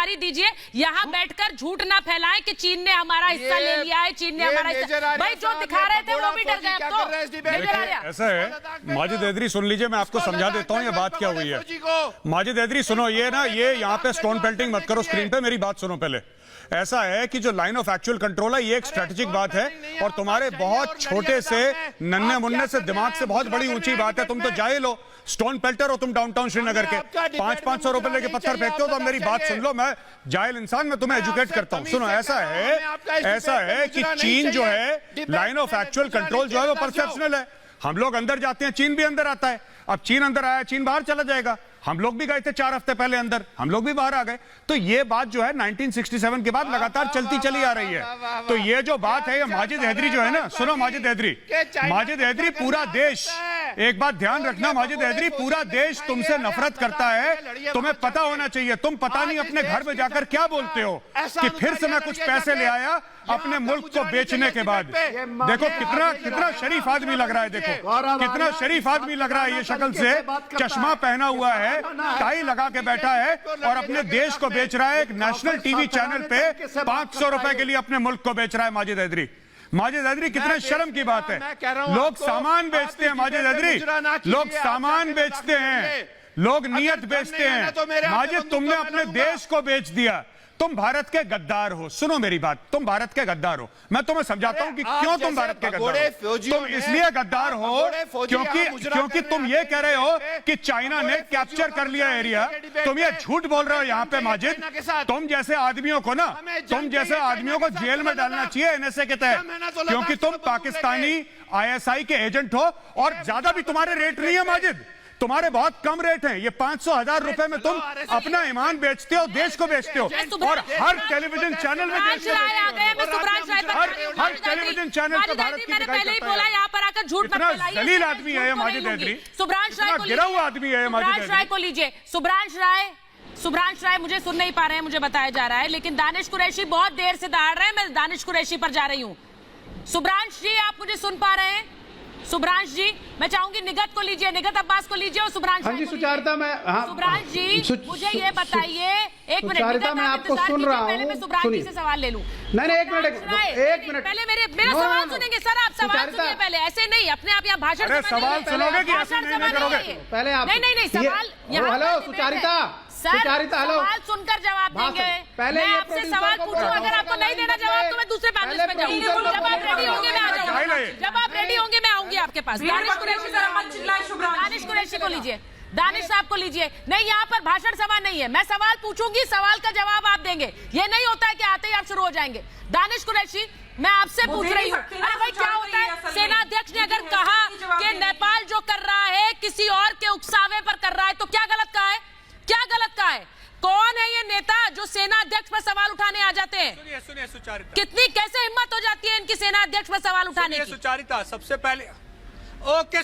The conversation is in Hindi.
जिम्मेदारी दीजिए, यहाँ बैठकर झूठ ना फैलाएं कि चीन ने हमारा हिस्सा ले लिया है, चीन ने हमारा हिस्सा। भाई जो दिखा रहे थे वो भी डर गए। तो ऐसा है माजिद हैदरी, सुन लीजिए, मैं आपको समझा देता हूँ ये बात क्या हुई है। माजिद हैदरी सुनो, ये ना, ये यहाँ पे स्टोन पेल्टिंग मत करो स्क्रीन पे, मेरी बात सुनो पहले। ऐसा है कि जो लाइन ऑफ एक्चुअल कंट्रोल है ये एक स्ट्रेटेजिक बात है, और तुम्हारे बहुत छोटे से नन्हे मुन्ने से दिमाग से बहुत बड़ी ऊंची बात है। तुम तो जाहिल हो, स्टोन पेल्टर हो तुम डाउनटाउन श्रीनगर के, 500-500 रुपए लेके पत्थर फेंकते हो। तो मेरी बात सुन लो, मैं जाहिल इंसान, मैं तुम्हें एजुकेट करता हूं। सुनो, ऐसा है कि चीन जो है, लाइन ऑफ एक्चुअल कंट्रोल जो है वो परसेप्शनल है। हम लोग अंदर जाते हैं, चीन भी अंदर आता है। अब चीन अंदर आया, चीन बाहर चला जाएगा। हम लोग भी गए थे 4 हफ्ते पहले अंदर, हम लोग भी बाहर आ गए। तो ये बात जो है 1967 के बाद लगातार चलती चली आ रही है। तो ये जो बात है, ये माजिद हैदरी जो है ना, सुनो माजिद हैदरी पूरा देश, एक बात ध्यान रखना, माजिद हैदरी पूरा देश तुमसे नफरत करता है। तुम्हें पता होना चाहिए, तुम पता नहीं अपने घर में जाकर क्या बोलते हो कि फिर से मैं कुछ पैसे ले आया अपने मुल्क को बेचने के बाद। देखो कितना शरीफ आदमी लग रहा है, देखो कितना शरीफ आदमी लग रहा है ये शक्ल से, चश्मा पहना हुआ है, टाई लगा के बैठा है और अपने देश को बेच रहा है एक नेशनल टीवी चैनल पे 500 रुपए के लिए अपने मुल्क को बेच रहा है माजिद हैदरी। कितने शर्म की बात है। लोग सामान बेचते हैं माजिद हैदरी, लोग सामान बेचते हैं, लोग नियत बेचते हैं। माजिद, तुमने अपने देश को बेच दिया। तुम भारत के गद्दार हो। सुनो मेरी बात, तुम भारत के गद्दार हो। मैं तुम्हें समझाता हूं कि क्यों तुम भारत के गद्दार हो। तुम इसलिए गद्दार हो क्योंकि तुम ये कह रहे हो कि चाइना ने कैप्चर कर लिया एरिया। तुम ये झूठ बोल रहे हो यहाँ पे माजिद। तुम जैसे आदमियों को जेल में डालना चाहिए एनएसए के तहत, क्योंकि तुम पाकिस्तानी ISI के एजेंट हो। और ज्यादा भी तुम्हारे रेट नहीं है माजिद, तुम्हारे बहुत कम रेट हैं। ये 500,000 रुपए में तुम अपना ईमान बेचते हो, देश को बेचते हो। और हर टेलीविजन चैनल में हर टेलीविजन चैनल पर भारत की पहले ही बोला, यहाँ पर आकर झूठ मत फैलाइए। जलील आदमी है ये माजिद हैदरी, सुब्रांश राय को गिरा हुआ आदमी है माजिद राय को लीजिए। सुब्रांश राय मुझे सुन नहीं पा रहे हैं, मुझे बताया जा रहा है, लेकिन दानिश कुरैशी बहुत देर से दहाड़ रहे हैं। मैं दानिश कुरैशी पर जा रही हूँ। सुब्रांश जी, आप मुझे सुन पा रहे हैं? सुब्रांश जी, मैं चाहूंगी निगत को लीजिए, निगत अब्बास को लीजिए और सुब्रांश जी सुचारिता, मैं सुब्रांश जी मुझे ये बताइए, एक मिनट, मैं आपको सुन रहा हूँ। पहले मैं सुब्रांश जी से सवाल ले लूं। नहीं, एक मिनट पहले मेरा सवाल सुनेंगे सर। आप सवाल सुनिए पहले, ऐसे नहीं अपने आप यहाँ भाषण सवाल सुनोगे कि नहीं करोगे? पहले आप नहीं सवाल। हेलो सुचारिता, हेलो, सवाल सुनकर जवाब देंगे। पहले मैं आपसे सवाल पूछूं, अगर आपको नहीं देना जवाब तो मैं दूसरे पैनल पे जाऊंगी। जब आप रेडी होंगे मैं आ जाऊंगी, जब आप रेडी होंगे मैं आऊंगी आपके पास। दानिश कुरैशी को लीजिए, दानिश साहब को लीजिए। नहीं, यहाँ पर भाषण सभा नहीं है, मैं सवाल पूछूंगी, सवाल का जवाब आप देंगे। ये नहीं होता है कि आते ही आप शुरू हो जाएंगे। दानिश कुरैशी, मैं आपसे पूछ रही हूँ, अरे भाई क्या होता है, सेना अध्यक्ष ने अगर कहा कि नेपाल जो कर रहा है किसी और के उकसावे पर कर रहा है, तो क्या गलत कहा है? क्या गलत कहा है? कौन है ये नेता जो सेना अध्यक्ष पर सवाल उठाने आ जाते हैं? सुनिए सुचारिता, कितनी कैसे हिम्मत हो जाती है इनकी सेना अध्यक्ष पर सवाल उठाने की? सुचारिता, सबसे पहले ओके